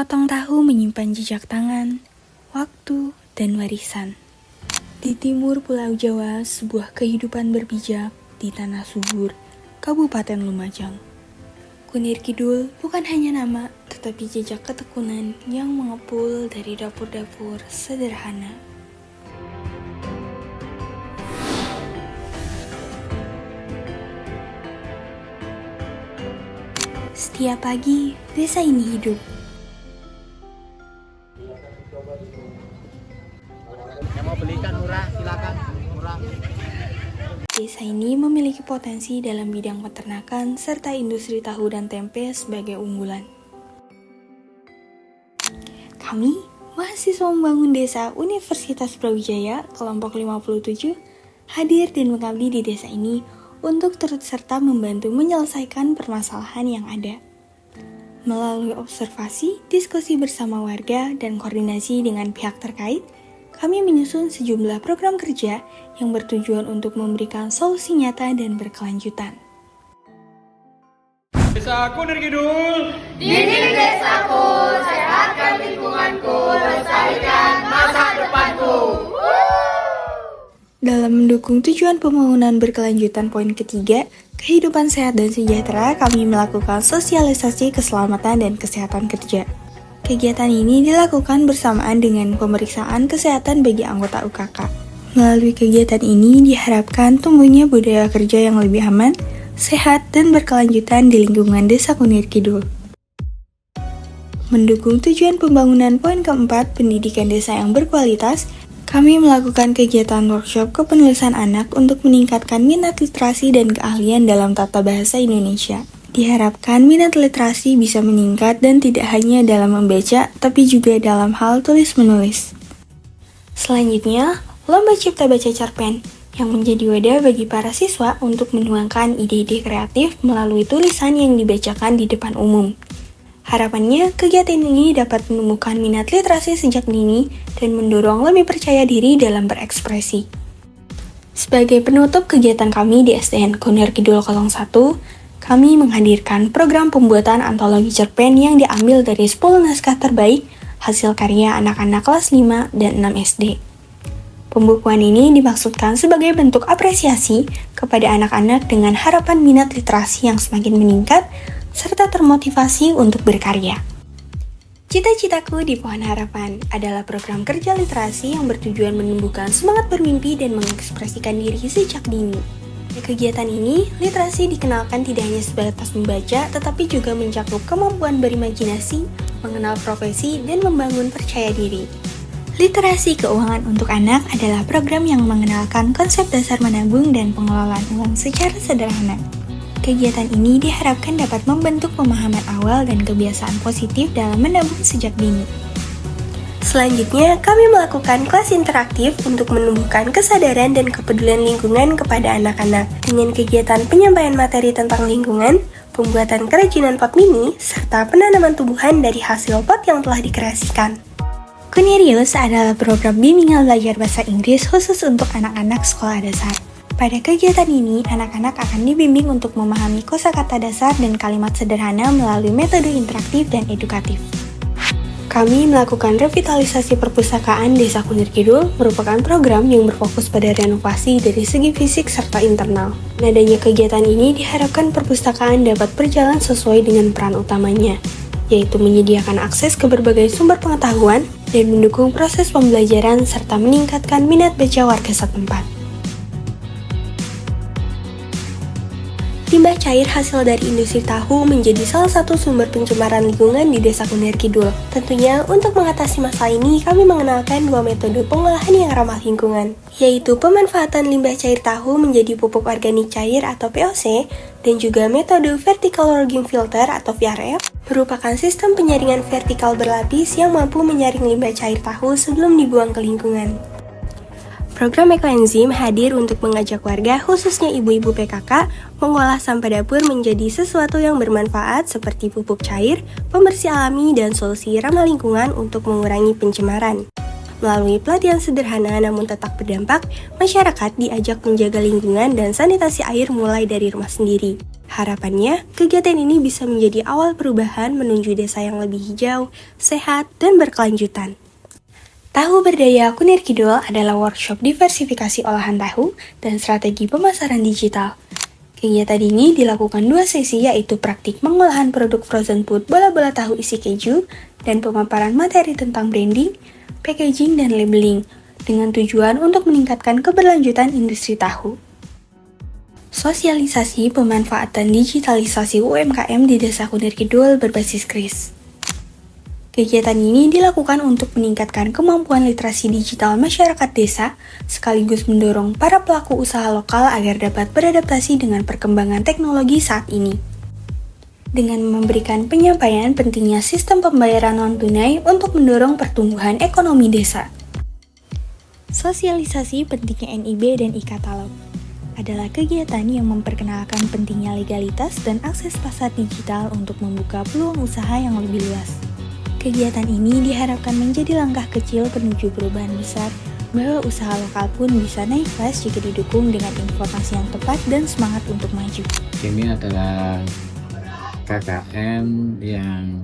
Sepotong tahu menyimpan jejak tangan, waktu, dan warisan. Di timur Pulau Jawa, sebuah kehidupan berpijak di tanah subur, Kabupaten Lumajang. Kunir Kidul bukan hanya nama, tetapi jejak ketekunan yang mengepul dari dapur-dapur sederhana. Setiap pagi, desa ini hidup. Yang mau belikan murah, silakan murah. Desa ini memiliki potensi dalam bidang peternakan serta industri tahu dan tempe sebagai unggulan. Kami, mahasiswa membangun desa Universitas Brawijaya, kelompok 57, hadir dan mengabdi di desa ini untuk turut serta membantu menyelesaikan permasalahan yang ada. Melalui observasi, diskusi bersama warga, dan koordinasi dengan pihak terkait, kami menyusun sejumlah program kerja yang bertujuan untuk memberikan solusi nyata dan berkelanjutan. Desaku Nirkidul, Didik desaku, sehatkan lingkunganku, lestarikan masa depanku. Dalam mendukung tujuan pembangunan berkelanjutan poin ketiga, kehidupan sehat dan sejahtera, kami melakukan sosialisasi keselamatan dan kesehatan kerja. Kegiatan ini dilakukan bersamaan dengan pemeriksaan kesehatan bagi anggota UKK. Melalui kegiatan ini diharapkan tumbuhnya budaya kerja yang lebih aman, sehat, dan berkelanjutan di lingkungan Desa Kunir Kidul. Mendukung tujuan pembangunan poin keempat, pendidikan desa yang berkualitas, kami melakukan kegiatan workshop kepenulisan anak untuk meningkatkan minat literasi dan keahlian dalam tata bahasa Indonesia. Diharapkan minat literasi bisa meningkat dan tidak hanya dalam membaca, tapi juga dalam hal tulis-menulis. Selanjutnya, Lomba Cipta Baca Cerpen, yang menjadi wadah bagi para siswa untuk menuangkan ide-ide kreatif melalui tulisan yang dibacakan di depan umum. Harapannya, kegiatan ini dapat menumbuhkan minat literasi sejak dini dan mendorong lebih percaya diri dalam berekspresi. Sebagai penutup kegiatan kami di SDN Kunir Kidul Kolong 1, kami menghadirkan program pembuatan antologi cerpen yang diambil dari 10 naskah terbaik hasil karya anak-anak kelas 5 dan 6 SD. Pembukuan ini dimaksudkan sebagai bentuk apresiasi kepada anak-anak dengan harapan minat literasi yang semakin meningkat serta termotivasi untuk berkarya. Cita-citaku di Pohon Harapan adalah program kerja literasi yang bertujuan menumbuhkan semangat bermimpi dan mengekspresikan diri sejak dini. Di kegiatan ini, literasi dikenalkan tidak hanya sebatas membaca, tetapi juga mencakup kemampuan berimajinasi, mengenal profesi, dan membangun percaya diri. Literasi keuangan untuk anak adalah program yang mengenalkan konsep dasar menabung dan pengelolaan uang secara sederhana. Kegiatan ini diharapkan dapat membentuk pemahaman awal dan kebiasaan positif dalam menabung sejak dini. Selanjutnya, kami melakukan kelas interaktif untuk menumbuhkan kesadaran dan kepedulian lingkungan kepada anak-anak dengan kegiatan penyampaian materi tentang lingkungan, pembuatan kerajinan pot mini, serta penanaman tumbuhan dari hasil pot yang telah dikreasikan. Kunirius adalah program bimbingan belajar bahasa Inggris khusus untuk anak-anak sekolah dasar. Pada kegiatan ini, anak-anak akan dibimbing untuk memahami kosakata dasar dan kalimat sederhana melalui metode interaktif dan edukatif. Kami melakukan revitalisasi perpustakaan Desa Kunir Kidul merupakan program yang berfokus pada renovasi dari segi fisik serta internal. Adanya kegiatan ini diharapkan perpustakaan dapat berjalan sesuai dengan peran utamanya, yaitu menyediakan akses ke berbagai sumber pengetahuan dan mendukung proses pembelajaran serta meningkatkan minat baca warga setempat. Limbah cair hasil dari industri tahu menjadi salah satu sumber pencemaran lingkungan di Desa Kunir Kidul. Tentunya, untuk mengatasi masalah ini, kami mengenalkan dua metode pengolahan yang ramah lingkungan, yaitu pemanfaatan limbah cair tahu menjadi pupuk organik cair atau POC, dan juga metode Vertical Logging Filter atau VRF, merupakan sistem penyaringan vertikal berlapis yang mampu menyaring limbah cair tahu sebelum dibuang ke lingkungan. Program ekoenzim hadir untuk mengajak warga, khususnya ibu-ibu PKK, mengolah sampah dapur menjadi sesuatu yang bermanfaat seperti pupuk cair, pembersih alami, dan solusi ramah lingkungan untuk mengurangi pencemaran. Melalui pelatihan sederhana namun tetap berdampak, masyarakat diajak menjaga lingkungan dan sanitasi air mulai dari rumah sendiri. Harapannya, kegiatan ini bisa menjadi awal perubahan menuju desa yang lebih hijau, sehat, dan berkelanjutan. Tahu Berdaya Kunir Kidul adalah workshop diversifikasi olahan tahu dan strategi pemasaran digital. Kegiatan ini dilakukan 2 sesi, yaitu praktik pengolahan produk frozen food bola-bola tahu isi keju dan pemaparan materi tentang branding, packaging, dan labeling dengan tujuan untuk meningkatkan keberlanjutan industri tahu. Sosialisasi pemanfaatan digitalisasi UMKM di Desa Kunir Kidul berbasis KRIS. Kegiatan ini dilakukan untuk meningkatkan kemampuan literasi digital masyarakat desa, sekaligus mendorong para pelaku usaha lokal agar dapat beradaptasi dengan perkembangan teknologi saat ini. Dengan memberikan penyampaian pentingnya sistem pembayaran non-tunai untuk mendorong pertumbuhan ekonomi desa. Sosialisasi pentingnya NIB dan e-katalog adalah kegiatan yang memperkenalkan pentingnya legalitas dan akses pasar digital untuk membuka peluang usaha yang lebih luas. Kegiatan ini diharapkan menjadi langkah kecil menuju perubahan besar, bahwa usaha lokal pun bisa naik kelas jika didukung dengan informasi yang tepat dan semangat untuk maju. Ini adalah KKN yang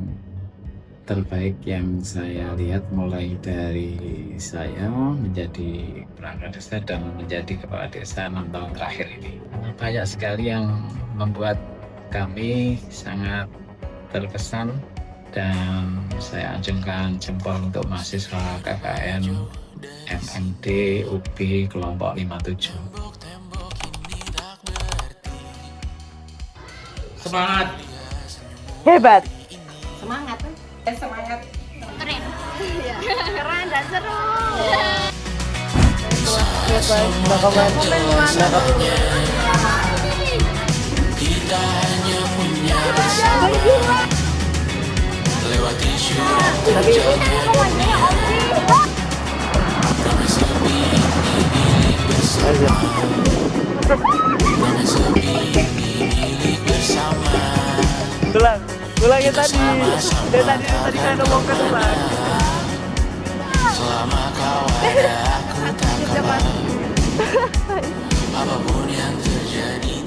terbaik yang saya lihat, mulai dari saya menjadi perangkat desa dan menjadi kepala desa 6 tahun terakhir ini. Banyak sekali yang membuat kami sangat terkesan, dan saya acungkan jempol untuk mahasiswa KKN MMD UB kelompok 57. Semangat. Hebat. Semangat. Semangat. Keren. Keren dan seru. Ulang yang tadi. Tadi saya ngomongkan ulang. Selama kau ada, aku tak kembali. Apapun yang terjadi